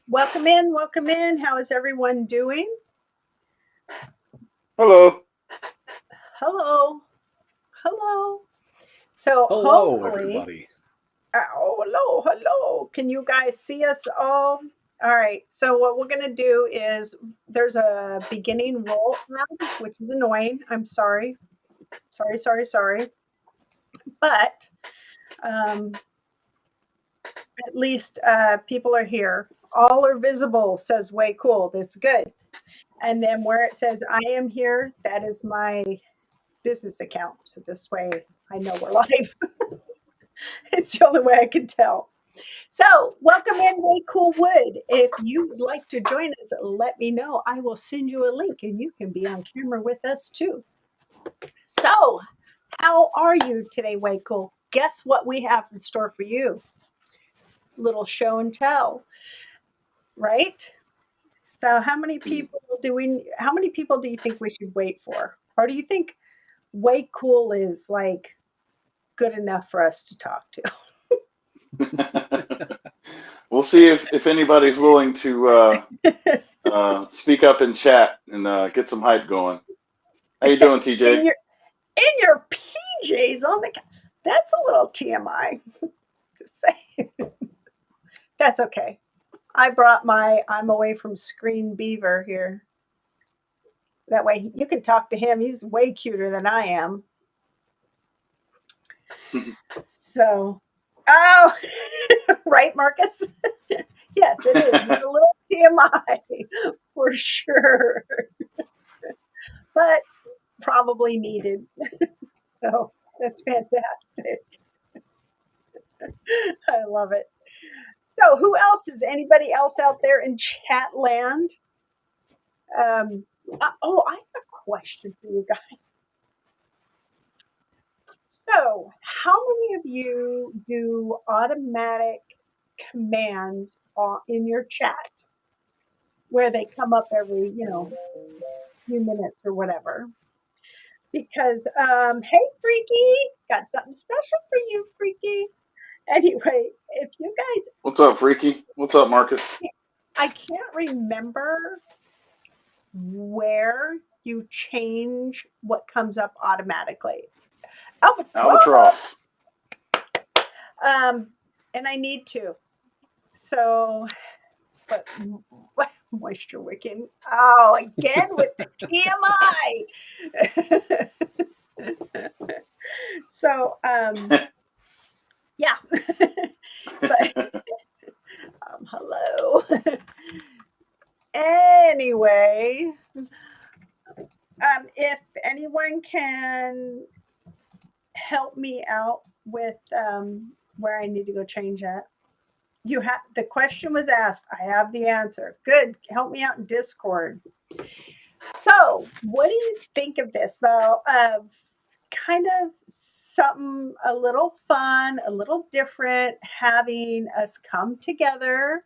Welcome in, welcome in. How is everyone doing? Hello. Hello, hello. So Hello, hopefully, everybody. hello. Can you guys see us all? All right. So what we're gonna do is there's a beginning roll out, which is annoying. I'm sorry. But um, at least people are here. All are visible. Says way cool. That's good. And then where it says I am here, that is my business account. So this way I know we're live. It's the only way I can tell. So welcome in, Way Cool Wood. If you would like to join us, let me know. I will send you a link and you can be on camera with us too. So how are you today, Way Cool? Guess what we have in store for you? Little show and tell, right? So how many people do you think we should wait for? Or do you think Way Cool is like good enough for us to talk to? We'll see if anybody's willing to speak up in chat and get some hype going. How you doing, in TJ? your in your PJs on the that's a little TMI to say. That's okay. I brought my I'm away from screen beaver here. That way you can talk to him. He's way cuter than I am. So, oh, right, Marcus? Yes, it is. It's a little TMI for sure, but probably needed. So that's fantastic. I love it. So, who else is anybody else out there in chat land? I have a question for you guys. So, how many of you do automatic commands in your chat where they come up every, few minutes or whatever? Because, hey, Freaky, got something special for you, Freaky. Anyway, if you guys, What's up, Freaky? What's up, Marcus? I can't remember where you change what comes up automatically. Albatross. Albatross. And I need to. So, but moisture wicking. Oh, again with the TMI. So, yeah. But hello. Anyway, if anyone can help me out with where I need to go change that. You have the question was asked. I have the answer. Good. Help me out in Discord. So, what do you think of this though? Of kind of something a little fun, a little different, having us come together.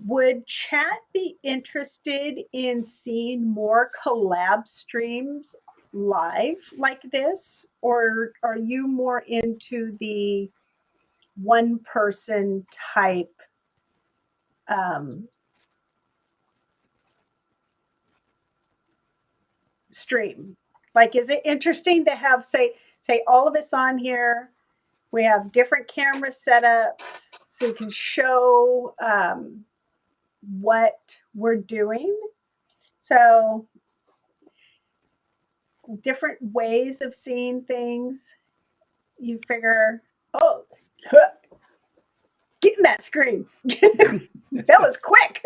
Would chat be interested in seeing more collab streams live like this? Or are you more into the one person type um, stream? Like, is it interesting to have, say all of us on here? We have different camera setups so you can show what we're doing. So, different ways of seeing things. You figure, oh, get in that screen. That was quick.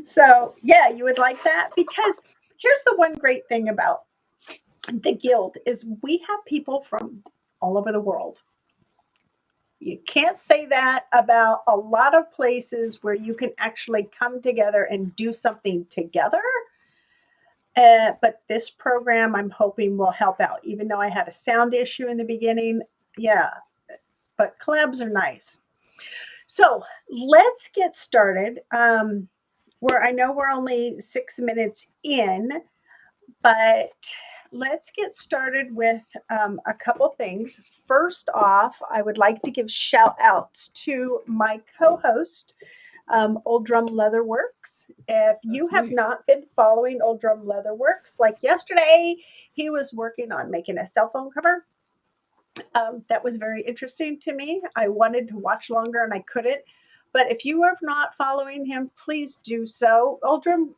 So, yeah, you would like that because here's the one great thing about the guild is we have people from all over the world. You can't say that about a lot of places where you can actually come together and do something together. But this program, I'm hoping, will help out. Even though I had a sound issue in the beginning, yeah, but collabs are nice. So let's get started. I know we're only 6 minutes in, but let's get started with a couple things. First off, I would like to give shout outs to my co-host, Old Drum Leatherworks. If you have not been following Old Drum Leatherworks, like yesterday, he was working on making a cell phone cover. That was very interesting to me. I wanted to watch longer and I couldn't. But if you are not following him, please do so. Old Drum,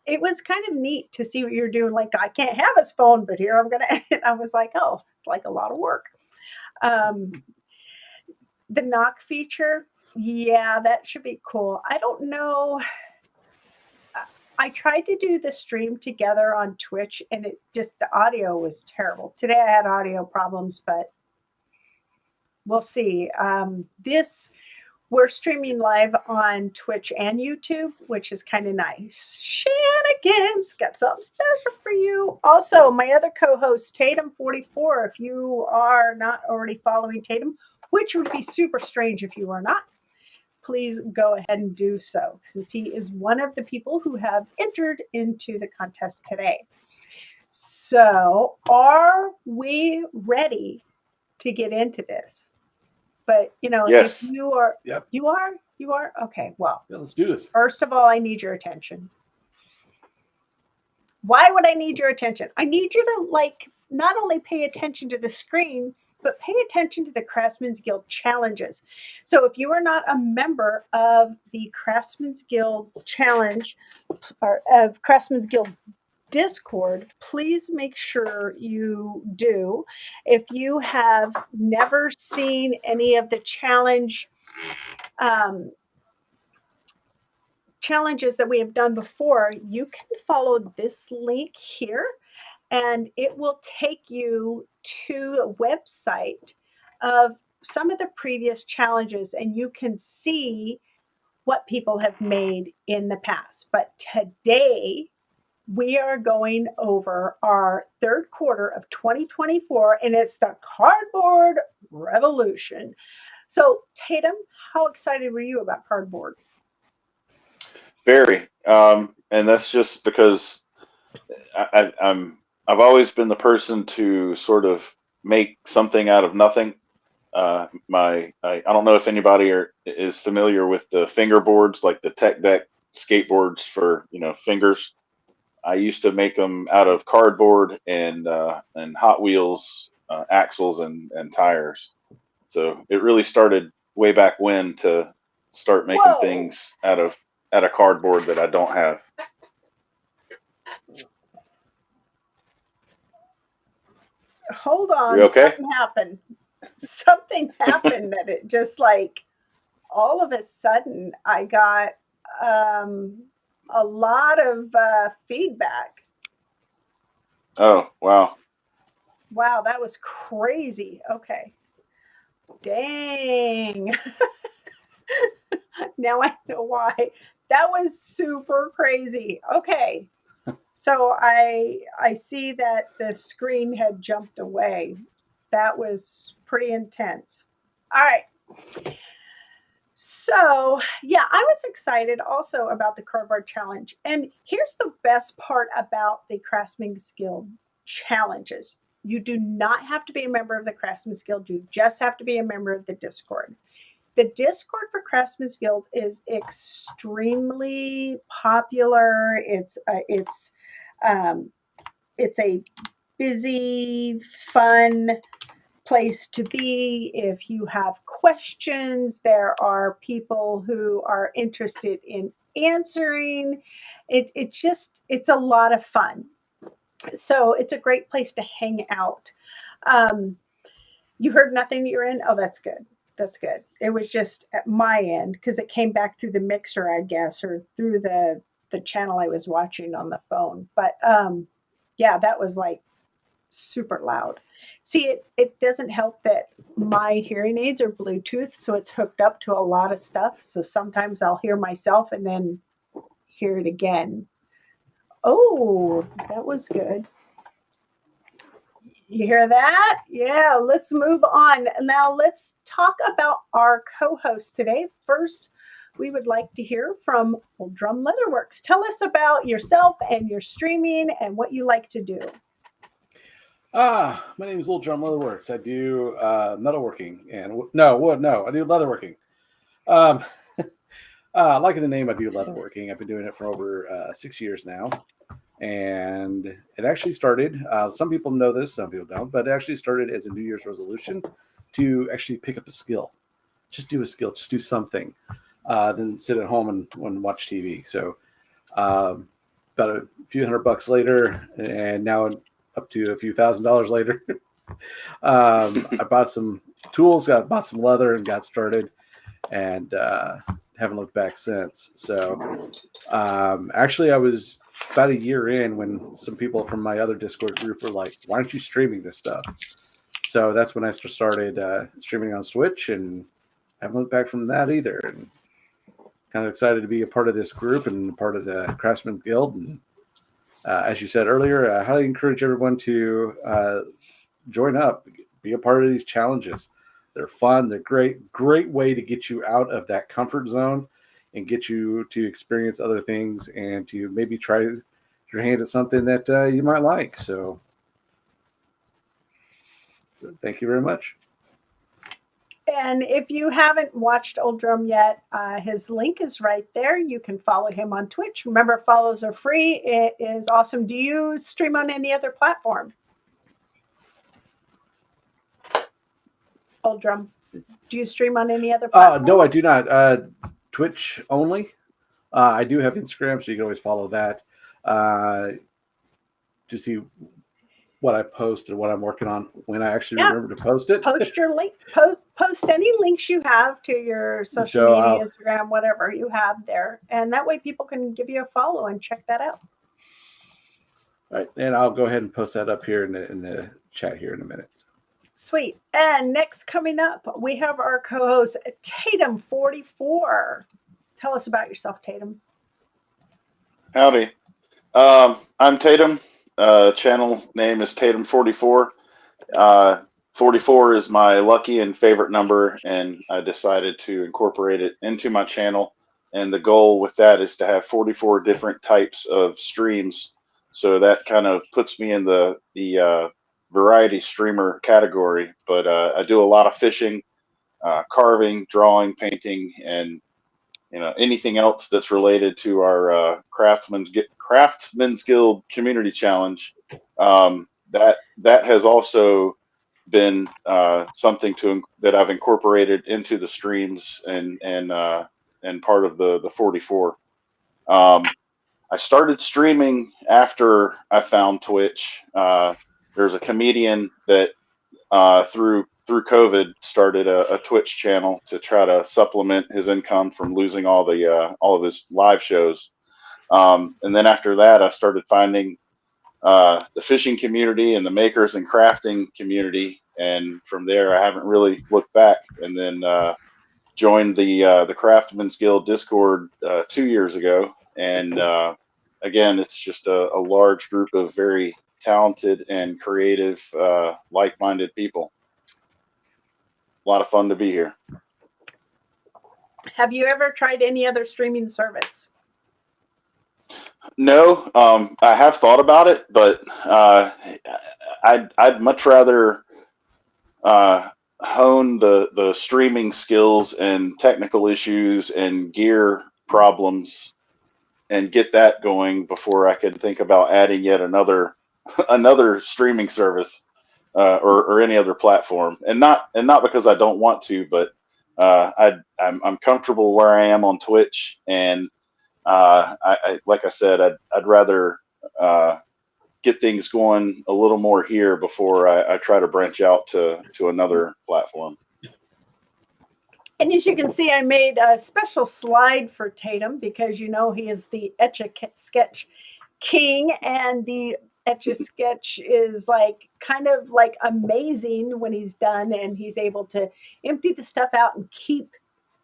it was kind of neat to see what you're doing. Like, I can't have his phone, but here I'm going to. I was like, oh, it's like a lot of work. The knock feature, yeah, that should be cool. I don't know. I tried to do the stream together on Twitch and the audio was terrible. Today I had audio problems, but we'll see. We're streaming live on Twitch and YouTube, which is kind of nice. Shenanigans, got something special for you. Also, my other co-host, Tatum44, if you are not already following Tatum, which would be super strange if you are not, please go ahead and do so, since he is one of the people who have entered into the contest today. So, are we ready to get into this? But, yes. if you are, Yep. you are, okay, well. Yeah, let's do this. First of all, I need your attention. Why would I need your attention? I need you to, not only pay attention to the screen, but pay attention to the Craftsman's Guild challenges. So if you are not a member of the Craftsman's Guild challenge or of Craftsman's Guild Discord, please make sure you do. If you have never seen any of the challenges that we have done before, you can follow this link here and it will take you to a website of some of the previous challenges and you can see what people have made in the past. But today, we are going over our third quarter of 2024, and it's the cardboard revolution. So, Tatum, how excited were you about cardboard? Very. And that's just because I've always been the person to sort of make something out of nothing. I don't know if anybody is familiar with the fingerboards, like the tech deck skateboards for fingers. I used to make them out of cardboard and Hot Wheels axles and tires. So it really started way back when to start making things out of cardboard that I don't have. Hold on, you okay? Something happened that it just all of a sudden I got a lot of feedback. Oh, wow. Wow, that was crazy. Okay. Dang. Now I know why. That was super crazy. Okay. So I see that the screen had jumped away. That was pretty intense. All right. So, yeah, I was excited also about the cardboard challenge. And here's the best part about the Craftsman's Guild challenges. You do not have to be a member of the Craftsman's Guild. You just have to be a member of the Discord. The Discord for Craftsman's Guild is extremely popular. It's a busy, fun place to be. If you have questions, there are people who are interested in answering. It's a lot of fun. So it's a great place to hang out. You heard nothing you're in? Oh, that's good. That's good. It was just at my end because it came back through the mixer, I guess, or through the channel I was watching on the phone. But yeah, that was super loud. See, it doesn't help that my hearing aids are Bluetooth, so it's hooked up to a lot of stuff. So sometimes I'll hear myself and then hear it again. Oh, that was good. You hear that? Yeah, let's move on. Now let's talk about our co-host today. First, we would like to hear from Old Drum Leatherworks. Tell us about yourself and your streaming and what you like to do. My name is Old Drum Leatherworks. I do metalworking and wood. No, I do leatherworking. Um, like in the name, I do leatherworking. I've been doing it for over 6 years now, and it actually started. Some people know this, some people don't, but it actually started as a New Year's resolution to actually pick up a skill. Just do a skill. Just do something. Then sit at home and watch TV. So about a few $100 later, and now up to a few $1,000s later, I bought some tools, bought some leather, and got started, and haven't looked back since. So actually, I was about a year in when some people from my other Discord group were like, "Why aren't you streaming this stuff?" So that's when I started streaming on Twitch, and haven't looked back from that either. And kind of excited to be a part of this group and part of the Craftsman Guild. And as you said earlier, I highly encourage everyone to join up, be a part of these challenges. They're fun. They're great way to get you out of that comfort zone and get you to experience other things and to maybe try your hand at something that you might like. So thank you very much. And if you haven't watched Old Drum yet, his link is right there. You can follow him on Twitch. Remember, follows are free. It is awesome. Do you stream on any other platform? Old Drum. Do you stream on any other platform? No, I do not. Twitch only. I do have Instagram, so you can always follow that to see what I post and what I'm working on when I actually remember to post it. Post your link. Post any links you have to your social media, Instagram, whatever you have there, and that way people can give you a follow and check that out. All right, and I'll go ahead and post that up here in the chat here in a minute. Sweet. And next coming up, we have our co-host Tatum44. Tell us about yourself, Tatum. Howdy. I'm Tatum. Channel name is Tatum44. 44 is my lucky and favorite number, and I decided to incorporate it into my channel. And the goal with that is to have 44 different types of streams. So that kind of puts me in the variety streamer category. But I do a lot of fishing, carving, drawing, painting, and anything else that's related to our Craftsman's Guild Community Challenge. That has also been something that I've incorporated into the streams and part of the 44. I started streaming after I found Twitch. There's a comedian that through COVID started a Twitch channel to try to supplement his income from losing all of his live shows. And then after that, I started finding the fishing community and the makers and crafting community, and from there I haven't really looked back. And then joined the Craftsman's Guild Discord 2 years ago, and again, it's just a large group of very talented and creative, like-minded people. A lot of fun to be here. Have you ever tried any other streaming service? No, I have thought about it, but I'd much rather hone the streaming skills and technical issues and gear problems and get that going before I could think about adding yet another streaming service or any other platform. And not because I don't want to, but I'm comfortable where I am on Twitch, and I like I said, I'd rather get things going a little more here before I try to branch out to another platform. And as you can see, I made a special slide for Tatum because he is the Etch-a-Sketch king and the Etch-a-Sketch is like kind of like amazing when he's done and he's able to empty the stuff out and keep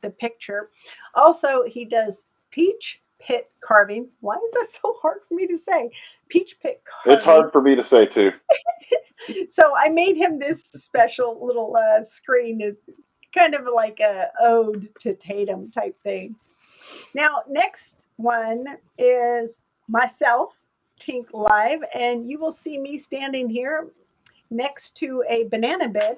the picture. Also, he does peach pit carving. Why is that so hard for me to say? Peach pit carving. It's hard for me to say too. So I made him this special little screen. It's kind of like a ode to Tatum type thing. Now, next one is myself, Tink Live, and you will see me standing here next to a banana bed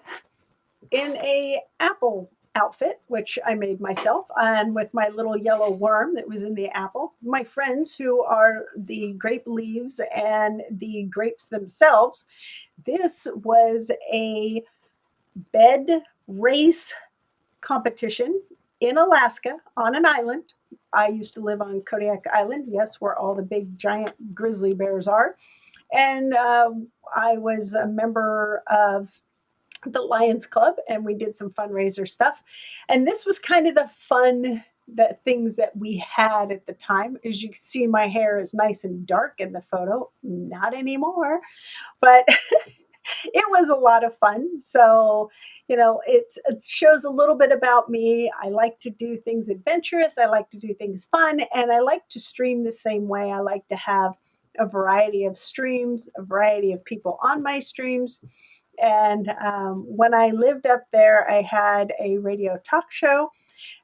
in a apple outfit, which I made myself, and with my little yellow worm that was in the apple. My friends who are the grape leaves and the grapes themselves. This was a bed race competition in Alaska on an island. I used to live on Kodiak Island, yes, where all the big giant grizzly bears are. And I was a member of the Lions Club, and we did some fundraiser stuff. And this was kind of the fun the things that we had at the time. As you can see, my hair is nice and dark in the photo. Not anymore, but it was a lot of fun. So, you know, it shows a little bit about me. I like to do things adventurous. I like to do things fun. And I like to stream the same way. I like to have a variety of streams, a variety of people on my streams. And when I lived up there, I had a radio talk show,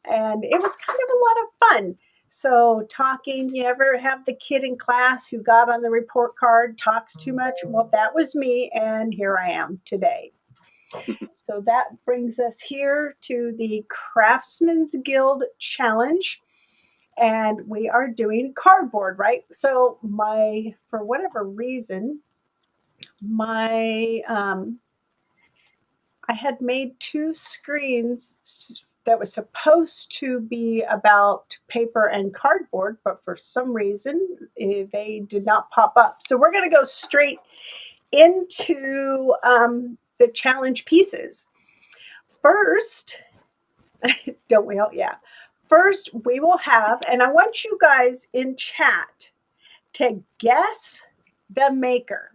and it was kind of a lot of fun. So talking, you ever have the kid in class who got on the report card, talks too much? Well, that was me, and here I am today. So that brings us here to the Craftsman's Guild Challenge. And we are doing cardboard, right? So for whatever reason, I had made 2 screens that was supposed to be about paper and cardboard, but for some reason they did not pop up. So we're going to go straight into the challenge pieces. First, don't we all? Yeah. First, we will have, and I want you guys in chat to guess the maker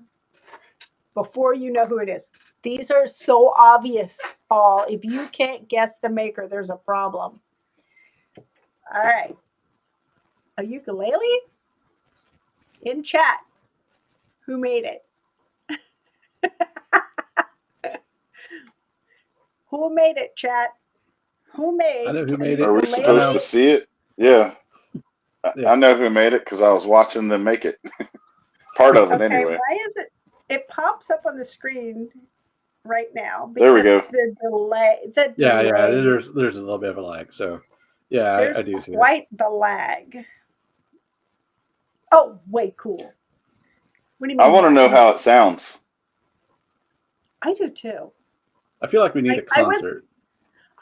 before you know who it is. These are so obvious, Paul. If you can't guess the maker, there's a problem. All right. A ukulele? In chat. Who made it? Who made it, chat? Who made? I know who made it. Are we supposed to see it? Yeah. I know who made it because I was watching them make it. Part of it, anyway. Why is it? It pops up on the screen right now. There we go. The delay. Yeah. There's a little bit of a lag. So, yeah, I do see it. Quite the lag. Oh, way cool. What do you mean? I want to know how it sounds. I do too. I feel like we need a concert.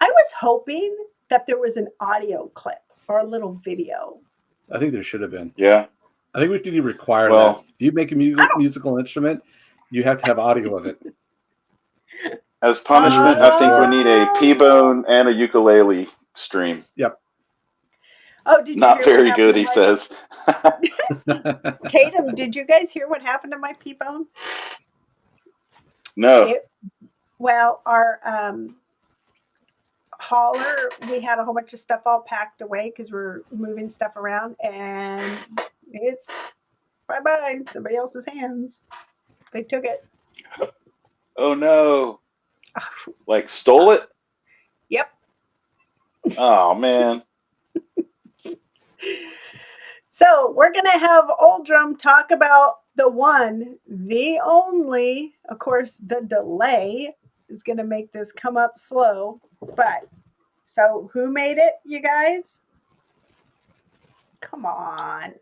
I was hoping that there was an audio clip or a little video. I think there should have been. Yeah. I think we need to require that. If you make a musical instrument, you have to have audio of it. As punishment, I think we need a P-bone and a ukulele stream. Yep. Oh, did you Not hear very good, he says. Tatum, did you guys hear what happened to my P-bone? No. Well, our hauler, we had a whole bunch of stuff all packed away because we're moving stuff around, and it's bye-bye, somebody else's hands. They took it. Oh, no. Like, stole it? Yep. Oh, man. So we're going to have Old Drum talk about the one, the only, of course, the delay is going to make this come up slow. But, so who made it, you guys? Come on.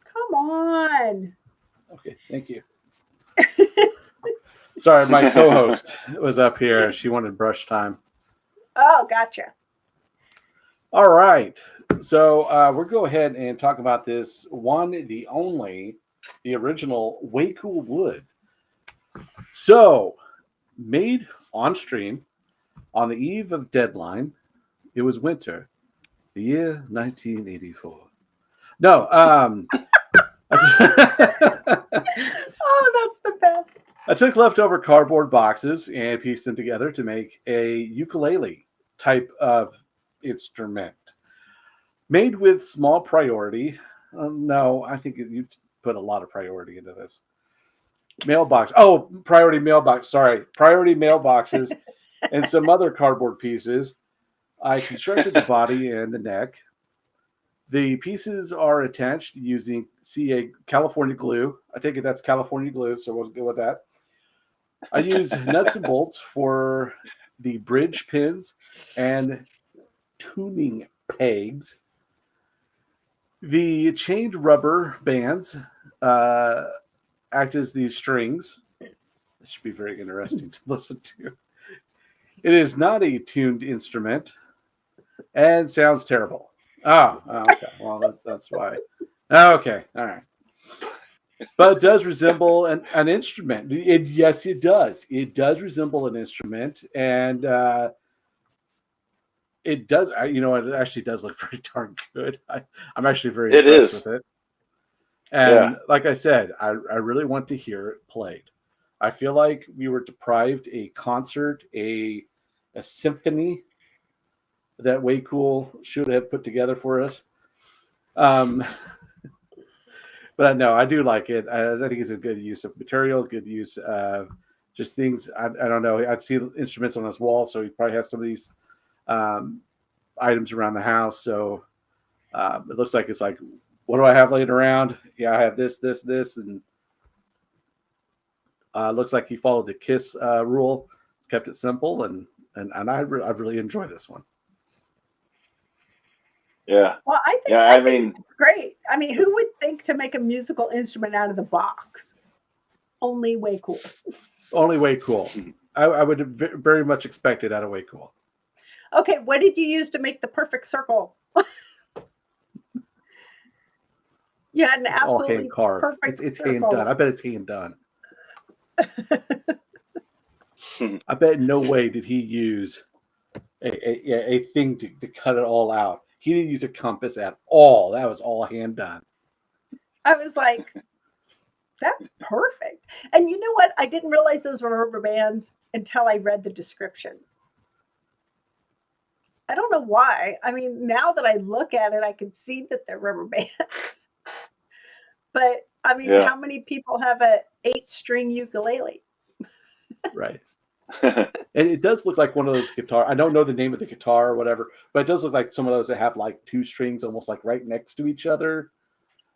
Come on. Okay, thank you. Sorry, my co-host was up here. She wanted brush time. Oh, gotcha. All right. So we'll go ahead and talk about this one, the only, the original Way Cool Wood. So, made on stream on the eve of deadline. It was winter, the year 1984. No, Oh, the best. I took leftover cardboard boxes and pieced them together to make a ukulele type of instrument. Made with small priority. No, I think you put a lot of priority into this. Mailbox. Oh, priority mailbox. Sorry. Priority mailboxes and some other cardboard pieces. I constructed the body and the neck. The pieces are attached using CA California glue. I take it that's California glue, so we'll go with that. I use nuts and bolts for the bridge pins and tuning pegs. The chained rubber bands act as these strings. This should be very interesting to listen to. It is not a tuned instrument and sounds terrible. Okay. Well, that's why. Okay. All right. But it does resemble an instrument. Yes, it does. It does resemble an instrument, and it does. It actually does look very darn good. I'm actually very It impressed is. with it. And like I said, I really want to hear it played. I feel like we were deprived a concert, a symphony that Way Cool should have put together for us. But no, I do like it. I think it's a good use of material, good use of just things. I don't know. I'd see instruments on his wall, so he probably has some of these items around the house. So it looks like it's like, what do I have laying around? Yeah, I have this, and looks like he followed the KISS rule, kept it simple, and I really enjoy this one. Yeah. Well, I think it's great. I mean, who would think to make a musical instrument out of the box? Only Way Cool. Only Way Cool. I would very much expect it out of Way Cool. Okay, what did you use to make the perfect circle? You had an It's all absolutely hand carved. perfect It's circle. hand done. I bet it's hand done. I bet no way did he use a thing to cut it all out. He didn't use a compass at all. That was all hand done. I was like, that's perfect. And you know what? I didn't realize those were rubber bands until I read the description. I don't know why. I mean, now that I look at it, I can see that they're rubber bands. But I mean, how many people have a 8-string ukulele? Right. And it does look like one of those guitar. I don't know the name of the guitar or whatever, but it does look like some of those that have like 2 strings almost like right next to each other.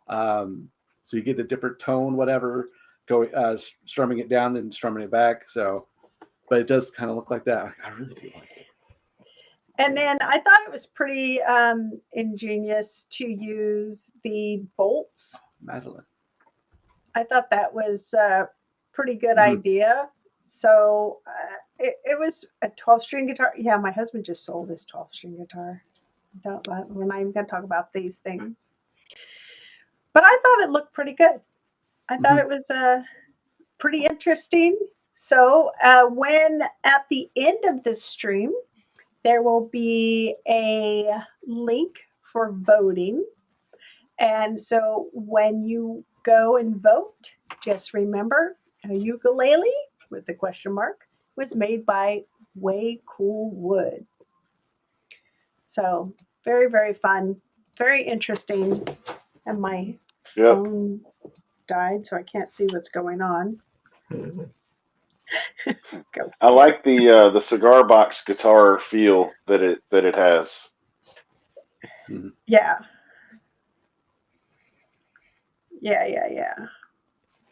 So you get a different tone, whatever, going strumming it down, then strumming it back. So, but it does kind of look like that. I really do like it. And then I thought it was pretty ingenious to use the bolts. Madeline. I thought that was a pretty good idea. So it was a 12-string guitar. Yeah, my husband just sold his 12-string guitar. We're not even going to talk about these things. But I thought it looked pretty good. I thought it was pretty interesting. So when at the end of this stream, there will be a link for voting. And so when you go and vote, just remember a ukulele with the question mark was made by Way Cool Wood. So very, very fun, very interesting. And my phone died, so I can't see what's going on. I like the cigar box guitar feel that it has. Yeah.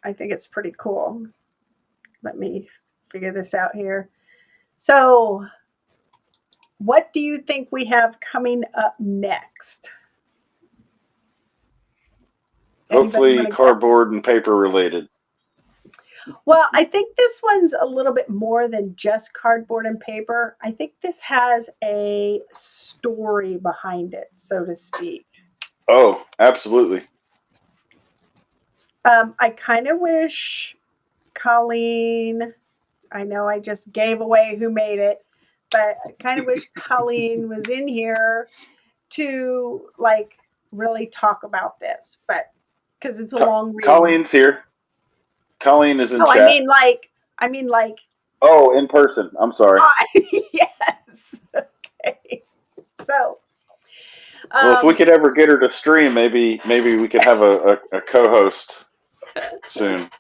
I think it's pretty cool. Let me figure this out here. So, what do you think we have coming up next? Hopefully cardboard and paper related. Well, I think this one's a little bit more than just cardboard and paper. I think this has a story behind it, so to speak. Oh, absolutely. I kind of wish Colleen, I know I just gave away who made it, but I kind of wish Colleen was in here to like really talk about this, but because it's a long read. Colleen's here. Colleen is in No, chat. I mean like. Oh, in person. I'm sorry. Yes. Okay. So. Well, if we could ever get her to stream, maybe we could have a co-host soon.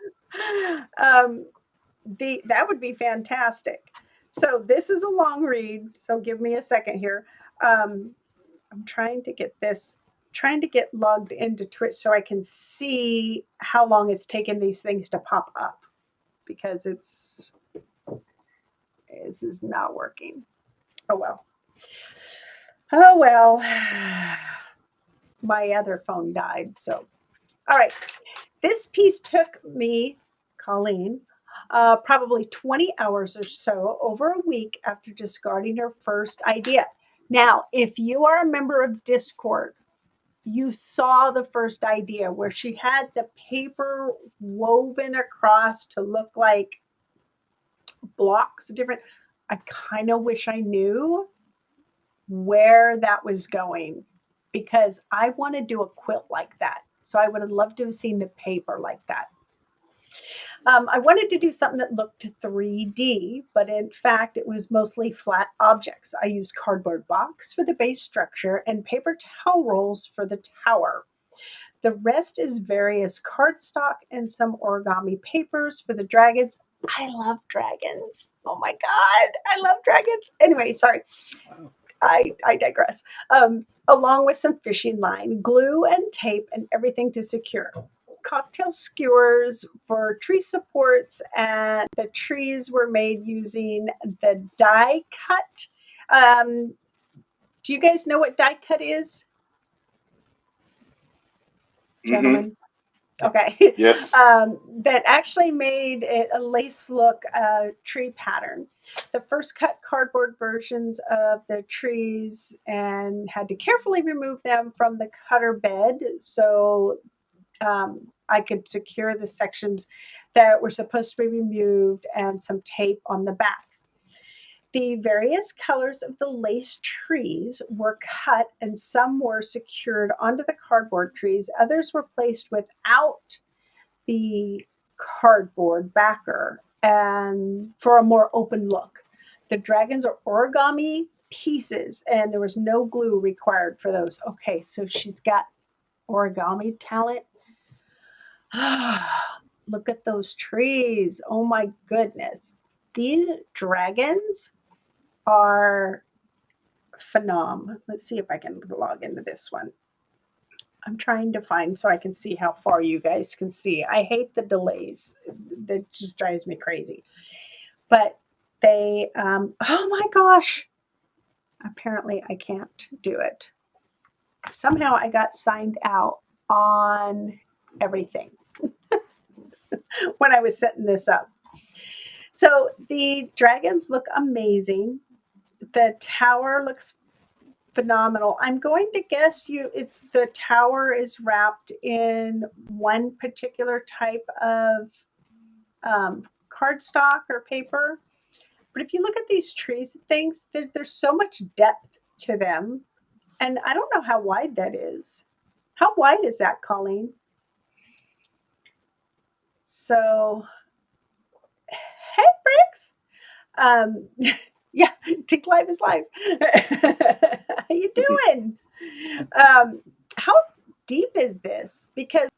That would be fantastic. So this is a long read. So give me a second here. I'm trying to get logged into Twitch so I can see how long it's taken these things to pop up, because this is not working. Oh well. Oh well. My other phone died. So, all right. This piece took me, Colleen, probably 20 hours or so, over a week after discarding her first idea. Now, if you are a member of Discord, you saw the first idea where she had the paper woven across to look like blocks different. I kind of wish I knew where that was going, because I want to do a quilt like that. So I would have loved to have seen the paper like that. I wanted to do something that looked 3D, but in fact, it was mostly flat objects. I used cardboard box for the base structure and paper towel rolls for the tower. The rest is various cardstock and some origami papers for the dragons. I love dragons. Oh my God, I love dragons. Anyway, sorry. I digress. Along with some fishing line, glue and tape, and everything to secure. Cocktail skewers for tree supports, and the trees were made using the die cut. Do you guys know what die cut is, gentlemen? Okay. Yes. That actually made it a lace look tree pattern. The first cut cardboard versions of the trees and had to carefully remove them from the cutter bed so I could secure the sections that were supposed to be removed, and some tape on the back. The various colors of the lace trees were cut, and some were secured onto the cardboard trees. Others were placed without the cardboard backer and for a more open look. The dragons are origami pieces, and there was no glue required for those. Okay, so she's got origami talent. Look at those trees. Oh my goodness. These dragons are phenomenal. Let's see if I can log into this one. I'm trying to find so I can see how far you guys can see. I hate the delays. That just drives me crazy. But they, oh my gosh. Apparently I can't do it. Somehow I got signed out on everything when I was setting this up. So the dragons look amazing. The tower looks phenomenal. I'm going to guess it's the tower is wrapped in one particular type of cardstock or paper. But if you look at these trees and things, there's so much depth to them. And I don't know how wide that is. How wide is that, Colleen? So, hey, Bricks. Yeah, Tick Live is live. How you doing? How deep is this? Because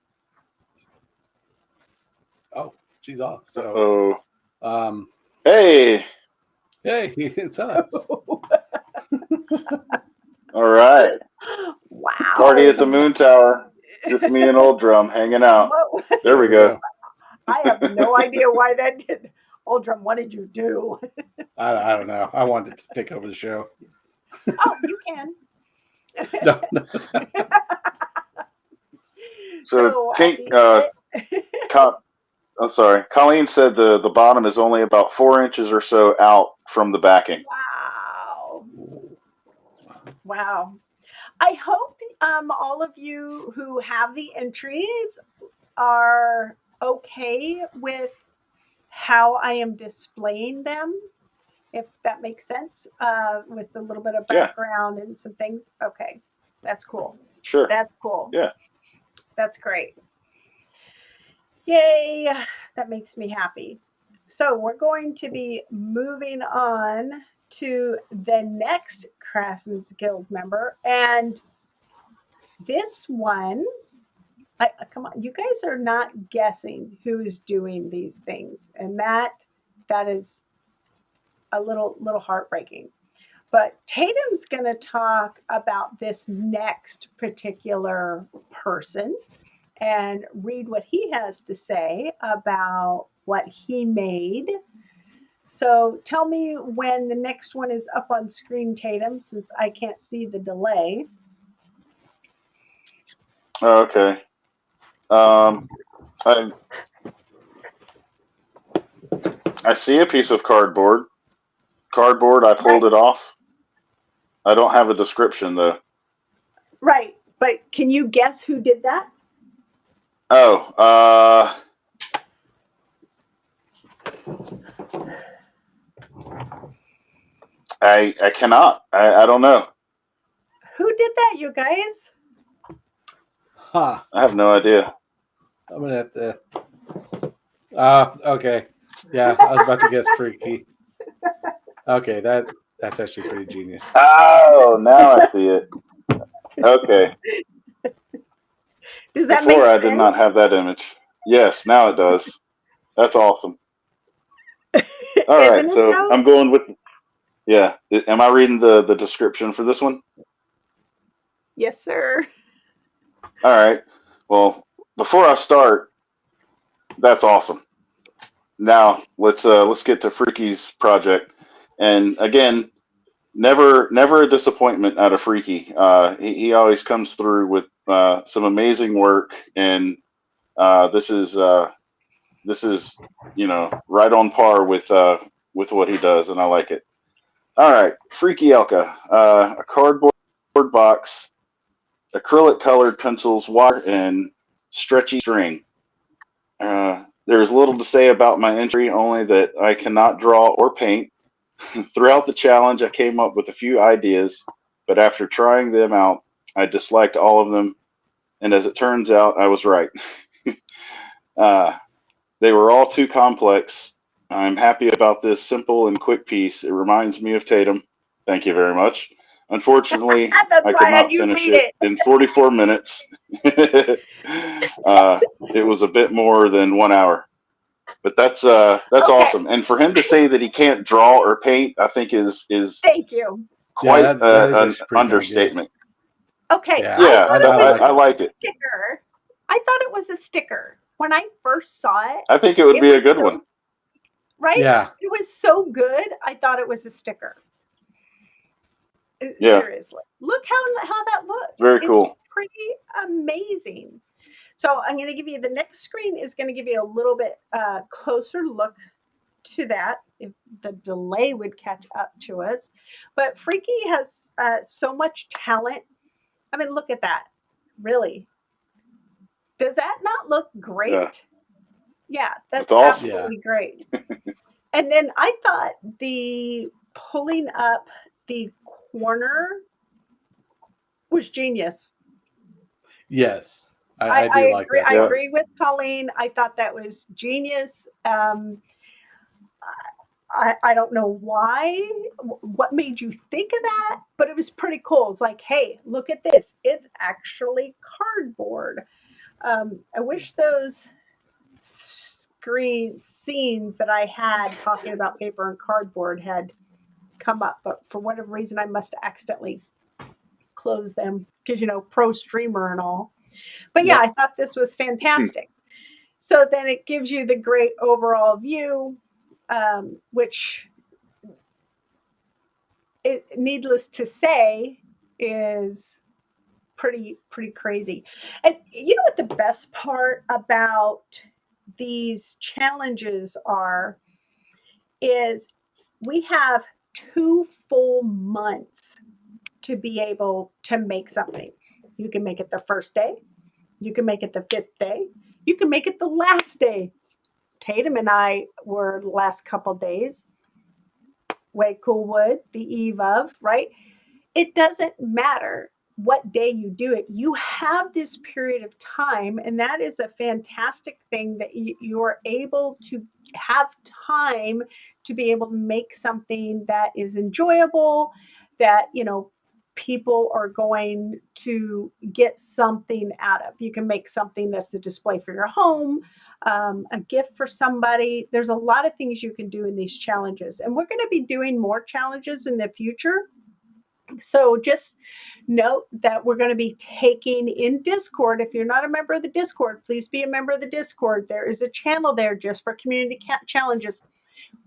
she's off. So, hey, it's us. All right. Wow. Party at the Moon Tower. Just me and Old Drum hanging out. Whoa. There we go. I have no idea why that did. Old Drum, what did you do? I don't know. I wanted to take over the show. Oh, you can. No. So I'm sorry. Colleen said the bottom is only about 4 inches or so out from the backing. Wow. I hope all of you who have the entries are okay with how I am displaying them, if that makes sense, with a little bit of background and some things. Okay, that's cool. Sure. That's cool. Yeah. That's great. Yay. That makes me happy. So we're going to be moving on to the next Craftsman's Guild member. And this one, come on, you guys are not guessing who's doing these things. And that is a little heartbreaking. But Tatum's going to talk about this next particular person and read what he has to say about what he made. So tell me when the next one is up on screen, Tatum, since I can't see the delay. Okay. I see a piece of cardboard. I pulled it off. I don't have a description though. Right, but can you guess who did that? Oh, I cannot. I don't know. Who did that, you guys? Huh. I have no idea. I'm gonna have to. Okay. Yeah, I was about to guess Freaky. Okay, that's actually pretty genius. Oh, now I see it. Okay. Does that Before make I sense? did not have that image. Yes, now it does. That's awesome. All right, so though? I'm going with. Yeah, am I reading the description for this one? Yes, sir. All right. Well, before I start, that's awesome. Now let's get to Freaky's project. And again, never a disappointment out of Freaky. He always comes through with some amazing work, and this is right on par with what he does, and I like it. All right, Freaky Elka, a cardboard box, acrylic colored pencils, wire, and stretchy string. There's little to say about my entry, only that I cannot draw or paint. Throughout the challenge, I came up with a few ideas, but after trying them out, I disliked all of them, and as it turns out, I was right. They were all too complex. I'm happy about this simple and quick piece. It reminds me of Tatum. Thank you very much. Unfortunately, That's I why could I had not you finish read it in 44 minutes. It was a bit more than 1 hour, but that's Okay. awesome. And for him to say that he can't draw or paint, I think is Thank you. quite that is an actually pretty darn good. understatement. Okay. Yeah, Yeah, I thought it was I a like it. sticker. I thought it was a sticker. When I first saw it, I think it would be a good one. Right? Yeah. It was so good. I thought it was a sticker. Yeah. Seriously. Look how that looks. Very cool. It's pretty amazing. So I'm going to give you the next screen is going to give you a little bit closer look to that if the delay would catch up to us. But Freaky has so much talent. I mean, look at that. Really. Does that not look great? Yeah, that's awesome. absolutely great. And then I thought the pulling up the corner was genius. Yes, I do like agree. that. I Yeah. agree with Colleen. I thought that was genius. I don't know why, what made you think of that, but it was pretty cool. It's like, hey, look at this. It's actually cardboard. I wish those screen scenes that I had talking about paper and cardboard had come up, but for whatever reason, I must have accidentally closed them because, pro streamer and all. But yeah, I thought this was fantastic. So then it gives you the great overall view, which, needless to say, is pretty crazy. And you know what the best part about these challenges is we have 2 full months to be able to make something. You can make it the first day, you can make it the 5th day, you can make it the last day. Tatum and I were the last couple days. Way Cool Wood, the eve of, right? It doesn't matter. what day you do it. You have this period of time, and that is a fantastic thing that you're able to have time to be able to make something that is enjoyable, that, people are going to get something out of. You can make something that's a display for your home, a gift for somebody. There's a lot of things you can do in these challenges, and we're going to be doing more challenges in the future. So just note that we're going to be taking in Discord. If you're not a member of the Discord, please be a member of the Discord. There is a channel there just for community challenges.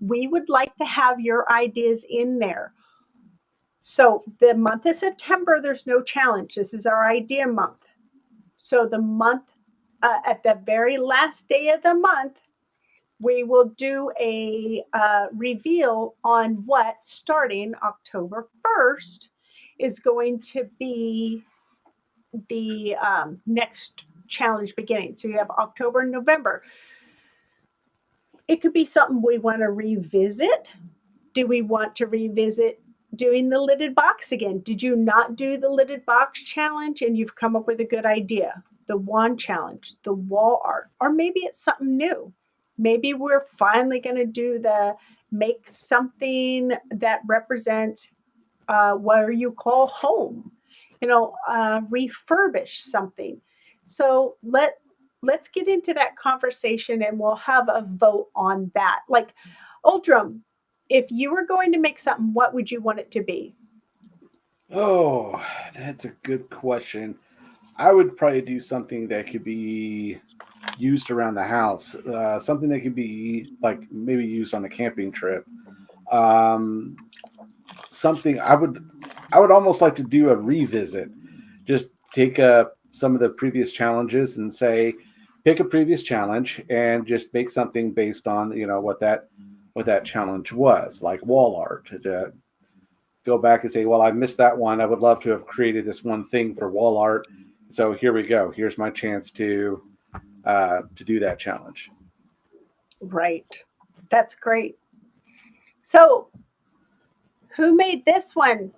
We would like to have your ideas in there. So the month of September, there's no challenge. This is our idea month. So the month, at the very last day of the month, we will do a reveal on what, starting October 1st, is going to be the next challenge beginning. So you have October and November. It could be something we want to revisit. Do we want to revisit doing the lidded box again? Did you not do the lidded box challenge and you've come up with a good idea? The wand challenge, the wall art, or maybe it's something new. Maybe we're finally going to do the make something that represents what you call home, refurbish something. So let's get into that conversation and we'll have a vote on that. Like, Oldrum, if you were going to make something, what would you want it to be? Oh, that's a good question. I would probably do something that could be used around the house, something that could be like maybe used on a camping trip. Something I would almost like to do a revisit. Just take some of the previous challenges and say, pick a previous challenge and just make something based on what that challenge was, like wall art. To go back and say, well, I missed that one. I would love to have created this one thing for wall art. So here we go. Here's my chance to do that challenge. Right. That's great. So who made this one?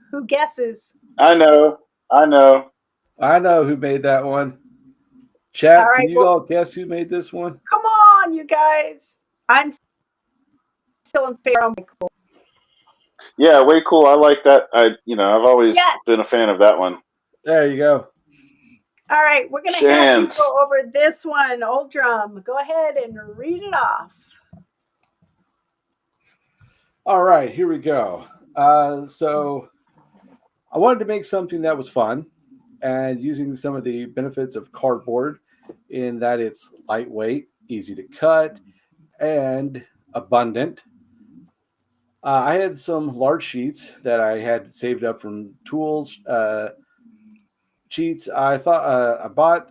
Who guesses? I know who made that one. Chat, all right, can you all guess who made this one? Come on, you guys. I'm still in favor of Michael. Yeah, way cool. I like that. I've always been a fan of that one. There you go. All right, we're going to have you go over this one. Oldrum, go ahead and read it off. All right, here we go. So I wanted to make something that was fun and using some of the benefits of cardboard in that it's lightweight, easy to cut, and abundant. I had some large sheets that I had saved up from tools, sheets I thought I bought,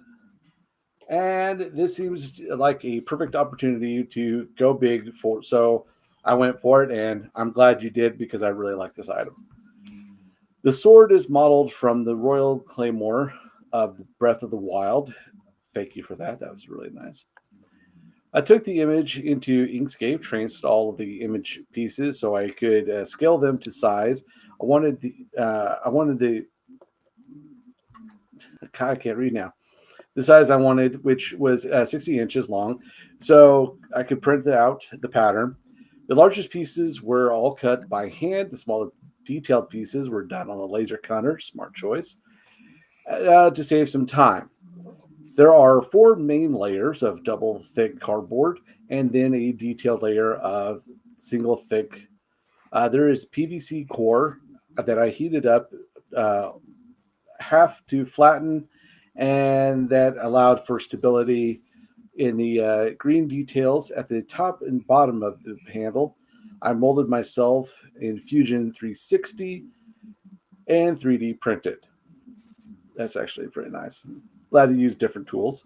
and this seems like a perfect opportunity to go big for. So I went for it, and I'm glad you did because I really like this item. The sword is modeled from the Royal Claymore of Breath of the Wild. Thank you for that. That was really nice. I took the image into Inkscape, traced all of the image pieces so I could scale them to size. I can't read now. The size I wanted, which was 60 inches long, so I could print out the pattern. The largest pieces were all cut by hand. The smaller detailed pieces were done on a laser cutter, smart choice, to save some time. There are 4 main layers of double thick cardboard and then a detailed layer of single thick. There is PVC core that I heated up half to flatten, and that allowed for stability in the green details at the top and bottom of the handle. I molded myself in Fusion 360 and 3D printed. That's actually pretty nice. Glad to use different tools.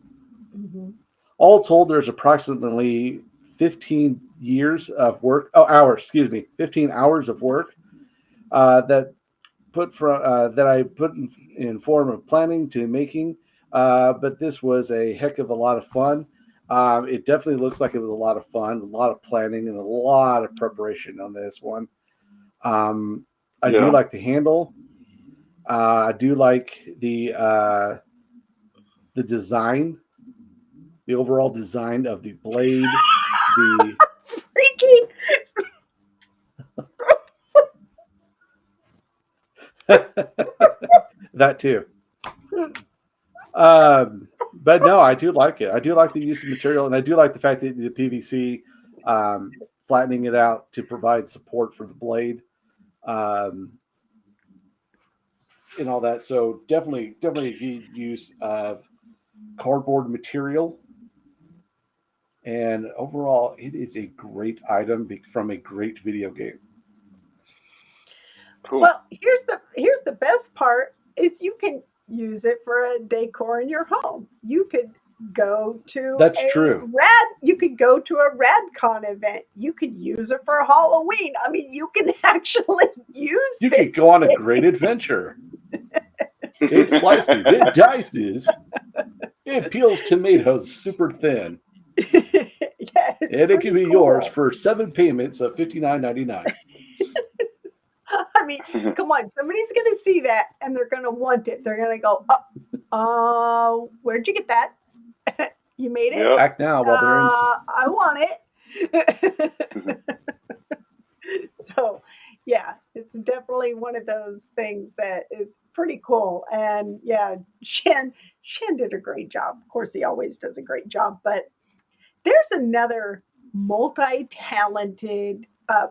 Mm-hmm. All told, there's approximately 15 years of work. 15 hours of work that I put in form of planning to making. But this was a heck of a lot of fun. It definitely looks like it was a lot of fun, a lot of planning, and a lot of preparation on this one. I do like the handle. I do like the design, the overall design of the blade. Freaky. That too. But no, I do like it. I do like the use of material, and I do like the fact that the PVC flattening it out to provide support for the blade, and all that. So definitely a good use of cardboard material. And overall, it is a great item from a great video game. Cool. Well, here's the best part is you can use it for a decor in your home. You could go to That's true. You could go to a RadCon event. You could use it for Halloween. I mean, you can actually use You it. could go on a great adventure. It slices, it dices, it peels tomatoes super thin. Yeah, And it can be yours for 7 payments of $59.99. I mean, come on, somebody's going to see that and they're going to want it. They're going to go, where'd you get that? You made it? Yep. Act now while they're in. I want it. So, yeah, it's definitely one of those things that is pretty cool. And yeah, Shan did a great job. Of course, he always does a great job. But there's another multi-talented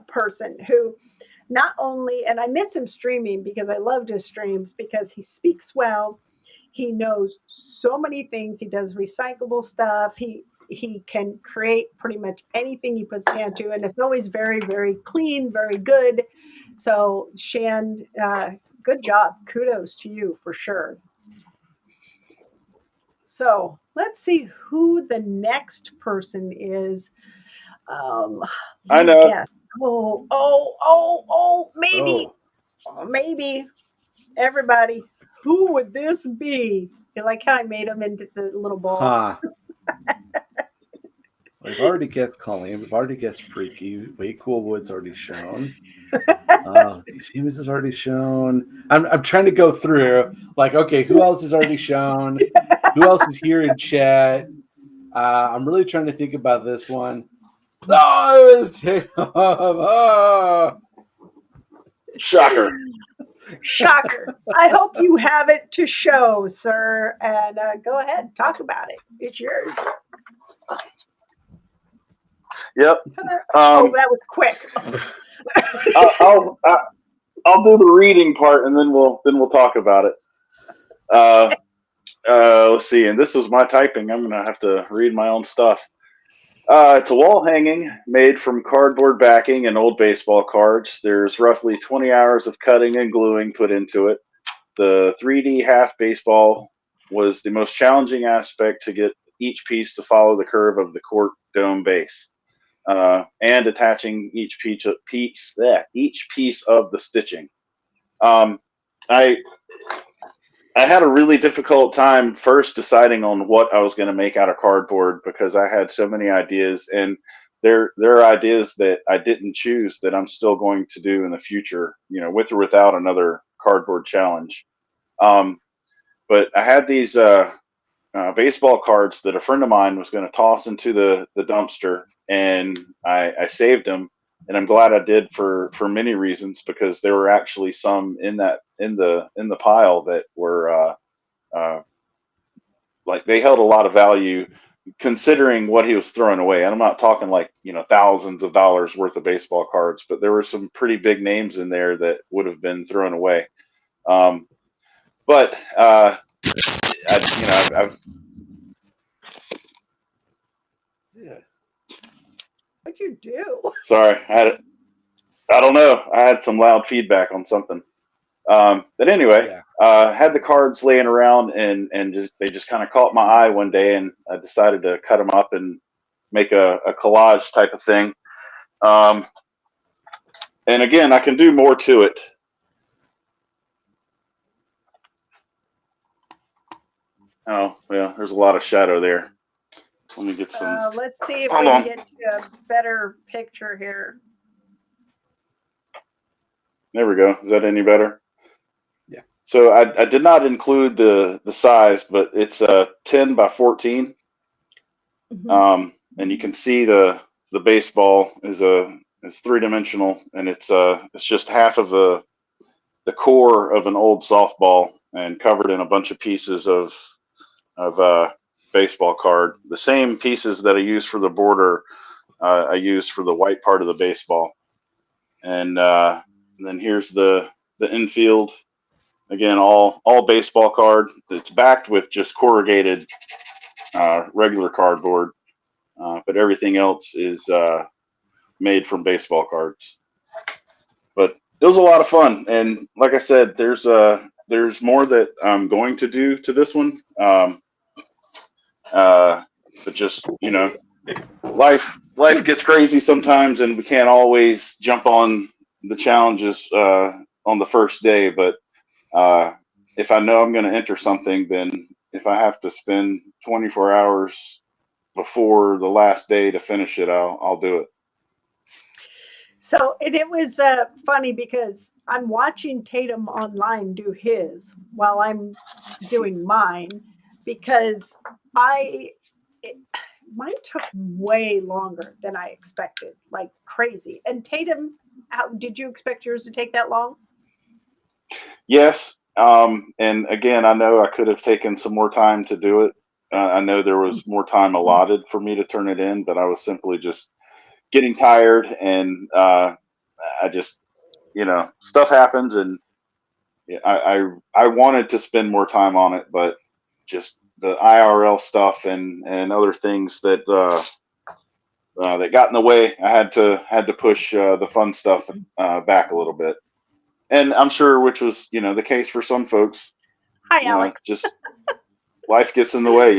person who not only, and I miss him streaming because I loved his streams because he speaks well. He knows so many things. He does recyclable stuff. He can create pretty much anything he puts his hand to, and it's always very, very clean, very good. So, Shan, good job. Kudos to you for sure. So, let's see who the next person is. I know. Guess. Maybe. Everybody, who would this be? You like how I made him into the little ball? Huh. We've already guessed Colleen. We've already guessed Freaky. Way Cool Wood's already shown. Seamus is already shown. I'm trying to go through. Like, okay, who else is already shown? Who else is here in chat? I'm really trying to think about this one. Oh, it was oh. Shocker. Shocker. I hope you have it to show, sir. And go ahead, talk about it. It's yours. Yep. That was quick. I'll do the reading part and then we'll talk about it. Let's see, and this is my typing. I'm gonna have to read my own stuff. It's a wall hanging made from cardboard backing and old baseball cards. There's roughly 20 hours of cutting and gluing put into it. The 3D half baseball was the most challenging aspect to get each piece to follow the curve of the court dome base, and attaching each piece of the stitching. I had a really difficult time first deciding on what I was going to make out of cardboard because I had so many ideas, and there are ideas that I didn't choose that I'm still going to do in the future, with or without another cardboard challenge. But I had these baseball cards that a friend of mine was going to toss into the dumpster, and I saved them, and I'm glad I did for many reasons, because there were actually some in the pile that were like they held a lot of value considering what he was throwing away. And I'm not talking like thousands of dollars worth of baseball cards, but there were some pretty big names in there that would have been thrown away. But I've Yeah. What'd you do? Sorry, I don't know. I had some loud feedback on something. But anyway, had the cards laying around, and they just kind of caught my eye one day, and I decided to cut them up and make a collage type of thing. And again, I can do more to it. Oh, well, there's a lot of shadow there. Let me get some. Let's see if we can get you a better picture here. There we go. Is that any better? Yeah. So I did not include the size, but it's 10 by 14. And you can see the baseball is 3-dimensional, and it's just half of the core of an old softball and covered in a bunch of pieces of baseball card. The same pieces that I use for the border, I use for the white part of the baseball. And then here's the infield. Again, all baseball card. It's backed with just corrugated regular cardboard, but everything else is made from baseball cards. But it was a lot of fun, and like I said, there's more that I'm going to do to this one. But just life gets crazy sometimes, and we can't always jump on the challenges on the first day. But if I know I'm going to enter something, then if I have to spend 24 hours before the last day to finish it, I'll do it. So it was funny because I'm watching Tatum online do his while I'm doing mine because I it, mine took way longer than I expected, like crazy. And Tatum, how did you expect yours to take that long? Yes. And again, I know I could have taken some more time to do it. I know there was more time allotted for me to turn it in, but I was simply just getting tired, and I just, stuff happens, and yeah, I wanted to spend more time on it, but just the IRL stuff and other things that got in the way. I had to push the fun stuff back a little bit, and I'm sure which was the case for some folks. Hi, Alex. Just life gets in the way.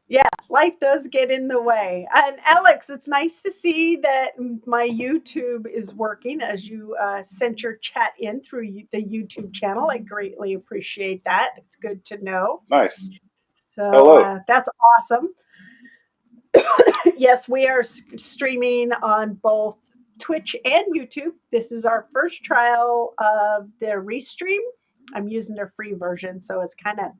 Yeah, life does get in the way. And Alex, it's nice to see that my YouTube is working as you sent your chat in through the YouTube channel. I greatly appreciate that. It's good to know. Nice. So Hello. that's awesome. Yes, we are streaming on both Twitch and YouTube. This is our first trial of the Restream. I'm using their free version, so it's kind of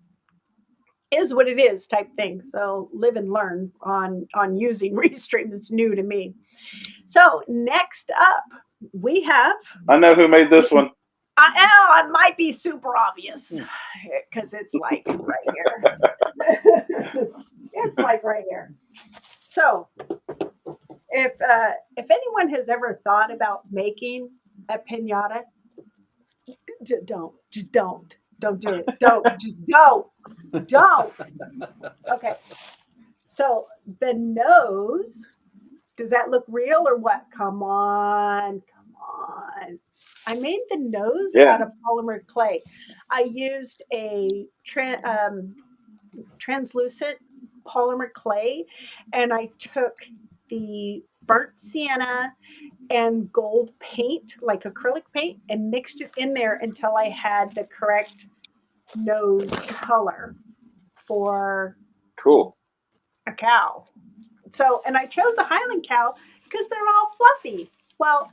is what it is type thing. So live and learn on using Restream. That's new to me. So next up, we have. I know who made this one. It might be super obvious because it's like right here. It's like right here. So if anyone has ever thought about making a pinata, don't do it. Don't. Okay. So the nose, does that look real or what? Come on. I made the nose out of polymer clay. I used a translucent polymer clay, and I took the burnt sienna and gold paint, like acrylic paint, and mixed it in there until I had the correct nose color for Cool. a cow. So, and I chose a Highland cow because they're all fluffy. Well,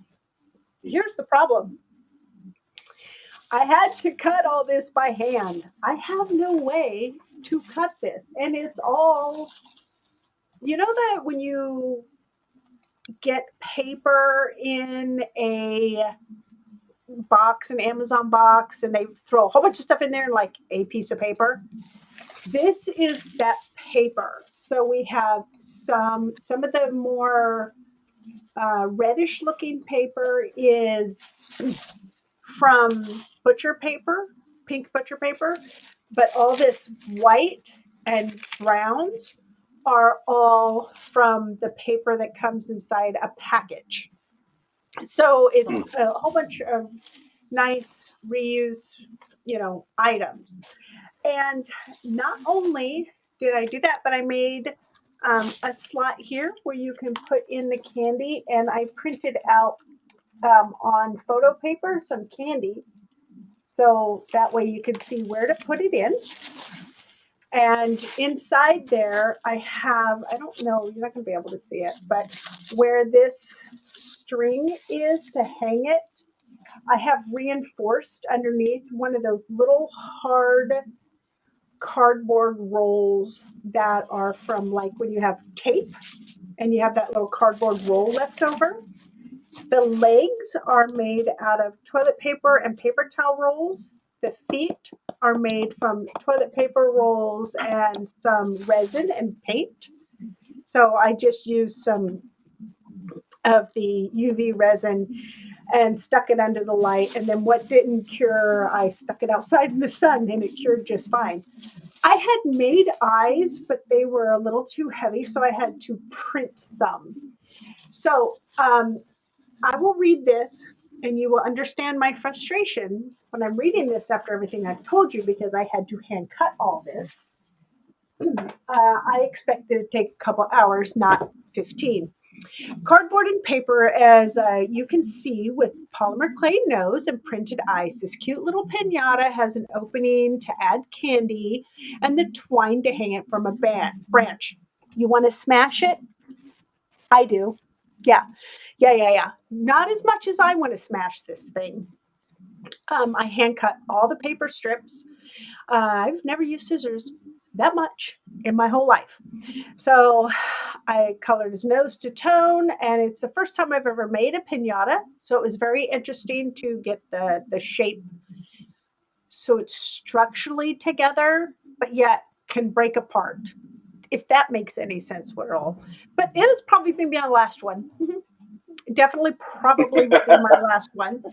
here's the problem. I had to cut all this by hand. I have no way to cut this. And it's all, that when you get paper in a box, an Amazon box, and they throw a whole bunch of stuff in there and like a piece of paper. This is that paper. So we have some of the more reddish looking paper is from butcher paper, pink butcher paper, but all this white and browns are all from the paper that comes inside a package. So it's a whole bunch of nice reuse, items. And not only did I do that, but I made a slot here where you can put in the candy, and I printed out on photo paper some candy, so that way you can see where to put it in. And inside there, I don't know, you're not going to be able to see it, but where this string is to hang it, I have reinforced underneath one of those little hard cardboard rolls that are from like when you have tape and you have that little cardboard roll left over. The legs are made out of toilet paper and paper towel rolls. The feet are made from toilet paper rolls and some resin and paint. So I just used some of the UV resin and stuck it under the light. And then what didn't cure, I stuck it outside in the sun and it cured just fine. I had made eyes, but they were a little too heavy, so I had to print some. So I will read this and you will understand my frustration when I'm reading this after everything I've told you because I had to hand cut all this. I expected it to take a couple hours, not 15. Cardboard and paper, as you can see, with polymer clay nose and printed eyes. This cute little pinata has an opening to add candy and the twine to hang it from a branch. You want to smash it? I do. Yeah. Yeah. Not as much as I want to smash this thing. I hand cut all the paper strips. I've never used scissors that much in my whole life. So I colored his nose to tone, and it's the first time I've ever made a pinata. So it was very interesting to get the shape so it's structurally together, but yet can break apart, if that makes any sense at all. But it has probably been my last one. Definitely probably will be my last one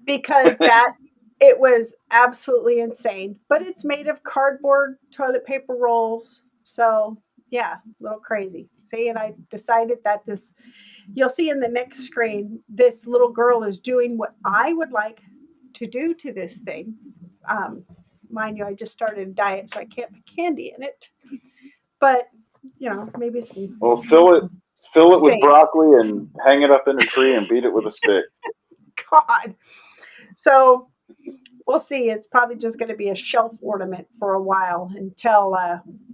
because that it was absolutely insane. But it's made of cardboard toilet paper rolls. So yeah, a little crazy. See, and I decided that this you'll see in the next screen, this little girl is doing what I would like to do to this thing. Mind you, I just started a diet, so I can't put candy in it. But maybe some Well, fill it with steak. broccoli and hang it up in a tree and beat it with a stick. God. So we'll see. It's probably just going to be a shelf ornament for a while until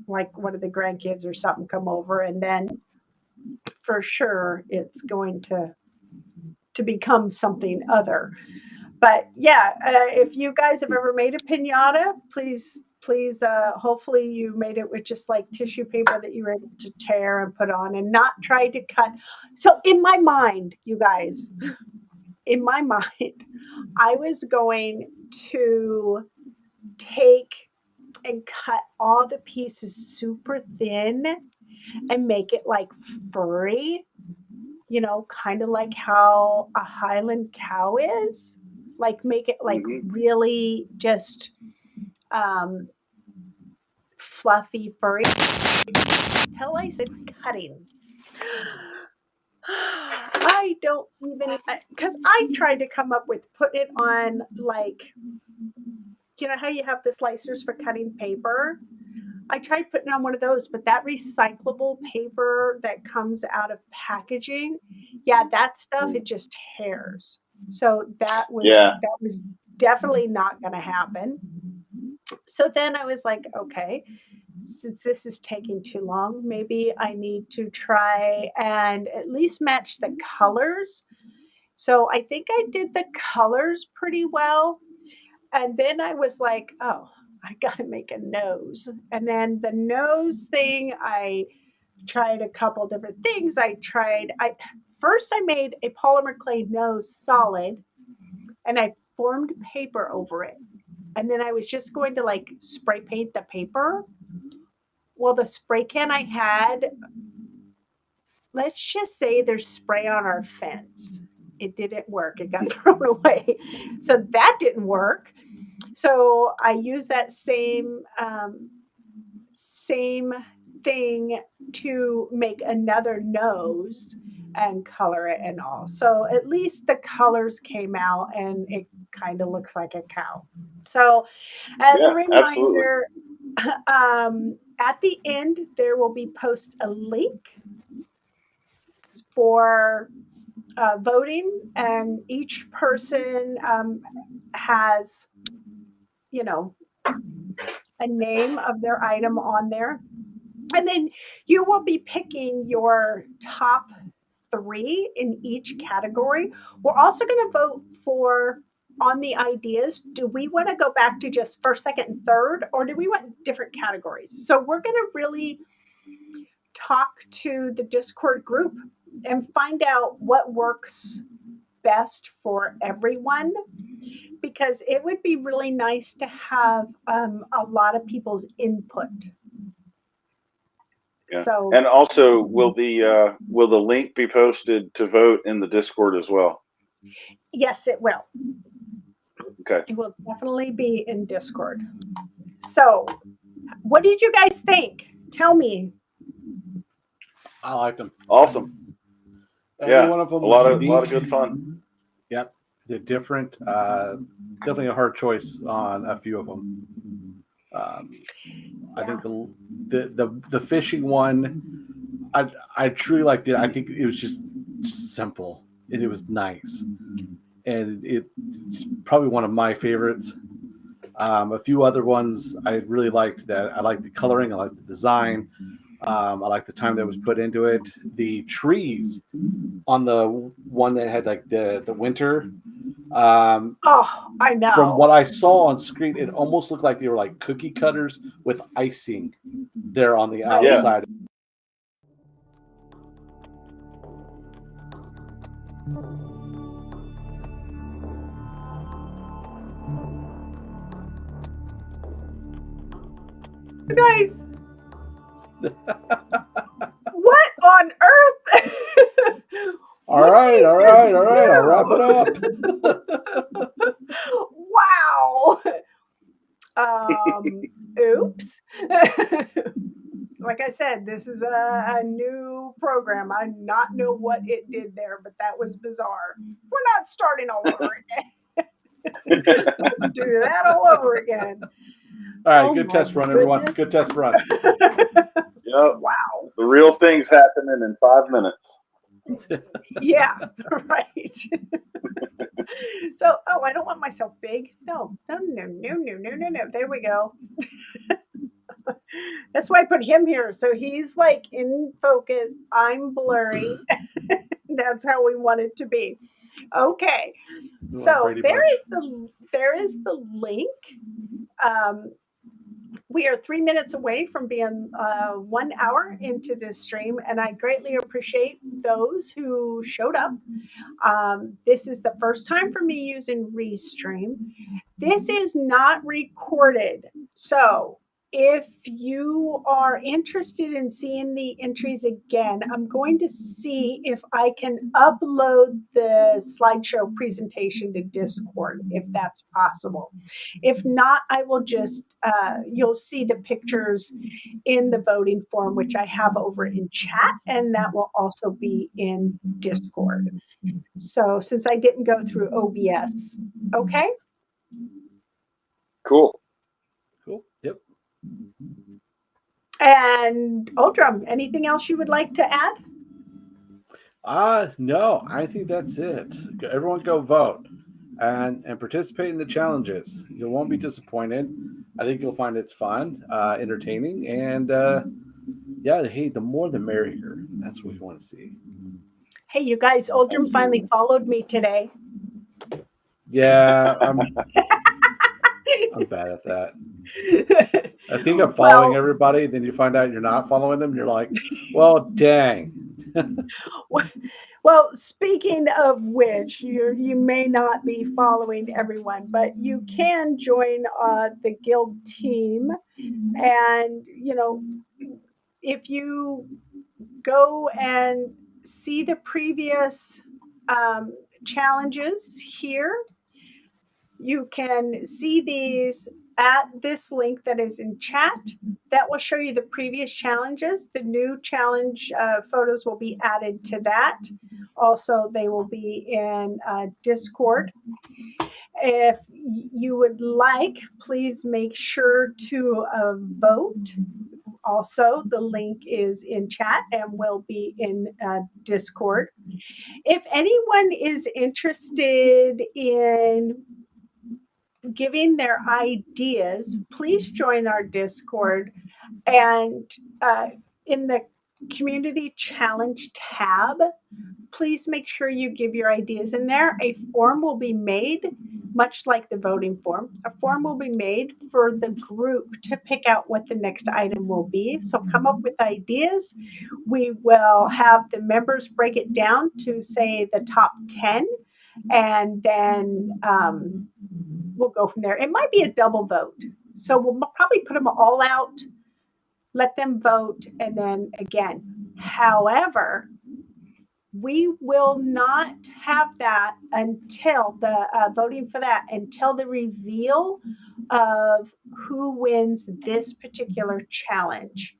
like one of the grandkids or something come over, and then for sure it's going to become something other. But yeah, if you guys have ever made a pinata, please hopefully you made it with just like tissue paper that you were able to tear and put on and not try to cut. So in my mind, you guys, in my mind, I was going to take and cut all the pieces super thin and make it like furry, kind of like how a Highland cow is. Like make it like really just fluffy, furry. Hell, I said cutting. I don't even because I tried to come up with put it on like how you have the slicers for cutting paper. I tried putting on one of those, but that recyclable paper that comes out of packaging, yeah, that stuff it just tears. So that Yeah. was definitely not going to happen. So then I was like, okay, since this is taking too long, maybe I need to try and at least match the colors. So I think I did the colors pretty well. And then I was like, oh, I got to make a nose. And then the nose thing, I tried a couple different things. First I made a polymer clay nose solid and I formed paper over it. And then I was just going to like spray paint the paper. Well, the spray can I had, let's just say there's spray on our fence. It didn't work. It got thrown away. So that didn't work. So I used that same thing to make another nose and color it and all. So at least the colors came out and it kind of looks like a cow. So as a Yeah, absolutely. reminder, at the end there will be post a link for voting, and each person has a name of their item on there. And then you will be picking your top 3 in each category. We're also going to vote for on the ideas. Do we want to go back to just first, second, and third, or do we want different categories? So we're going to really talk to the Discord group and find out what works best for everyone, because it would be really nice to have a lot of people's input. Yeah. So, And also, will the link be posted to vote in the Discord as well? yes, it will. Okay. It will definitely be in Discord. So, what did you guys think? Tell me. I liked them. Awesome. Every Yeah, one of them a was lot unique. of good fun. Yep, they're different. Definitely a hard choice on a few of them. I think the fishing one, I truly liked it. I think it was just simple and it was nice, and it's probably one of my favorites. A few other ones I really liked. That I liked the coloring, I liked the design, I liked the time that was put into it. The trees on the one that had like the winter. Oh, I know. From what I saw on screen, it almost looked like they were like cookie cutters with icing there on the outside. You guys, what on earth? All right. I'll wrap it up. Wow. Oops. Like I said, this is a new program. I not know what it did there, but that was bizarre. We're not starting all over again. Let's do that all over again. All right, Oh good my test run, everyone. goodness. Good test run. Yep. Wow. The real thing's happening in 5 minutes. Yeah, right. So, oh, I don't want myself big. No. There we go. That's why I put him here. So he's like in focus. I'm blurry. That's how we want it to be. Okay. You want So Brady Bunch? there is the link. We are 3 minutes away from being 1 hour into this stream, and I greatly appreciate those who showed up. This is the first time for me using Restream. This is not recorded. So if you are interested in seeing the entries again, I'm going to see if I can upload the slideshow presentation to Discord, if that's possible. If not, I will just, you'll see the pictures in the voting form, which I have over in chat, and that will also be in Discord. So since I didn't go through OBS, okay? Cool. Cool. Yep. And Oldrum, anything else you would like to add? No, I think that's it. Everyone go vote and participate in the challenges. You won't be disappointed. I think you'll find it's fun, entertaining, and yeah, hey, the more the merrier. That's what we want to see. Hey, you guys, Oldrum finally followed me today. Yeah, I'm bad at that. I think I'm following everybody. Then you find out you're not following them. You're like, well, dang. Well, speaking of which, you may not be following everyone, but you can join the guild team. And, you know, if you go and see the previous challenges here, you can see these at this link that is in chat. That will show you the previous challenges. The new challenge photos will be added to that. Also, they will be in Discord. If you would like, please make sure to vote. Also, the link is in chat and will be in Discord. If anyone is interested in giving their ideas, please join our Discord. And in the community challenge tab, please make sure you give your ideas in there. A form will be made, much like the voting form. A form will be made for the group to pick out what the next item will be. So come up with ideas. We will have the members break it down to, say, the top 10, and then we'll go from there. It might be a double vote. So we'll probably put them all out, let them vote, and then again. However, we will not have that until the voting for that until the reveal of who wins this particular challenge.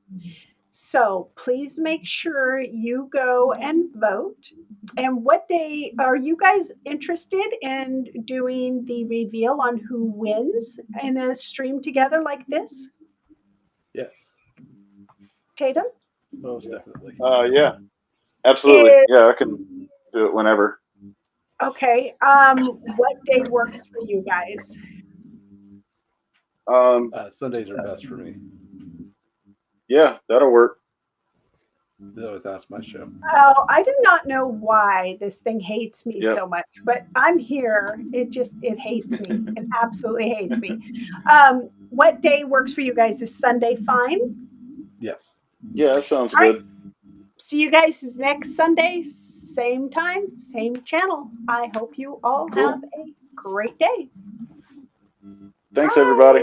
So please make sure you go and vote. And what day are you guys interested in doing the reveal on who wins in a stream together like this? Yes, Tatum? most definitely. Yeah, absolutely. Yeah, I can do it whenever. Okay. What day works for you guys? Sundays are best for me. Yeah, that'll work. They always ask my show. Oh, I do not know why this thing hates me Yep. so much, but I'm here. It hates me. It absolutely hates me. What day works for you guys? Is Sunday fine? Yes. Yeah, that sounds All right. good. See you guys next Sunday, same time, same channel. I hope you all Cool. have a great day. Thanks, Bye. everybody.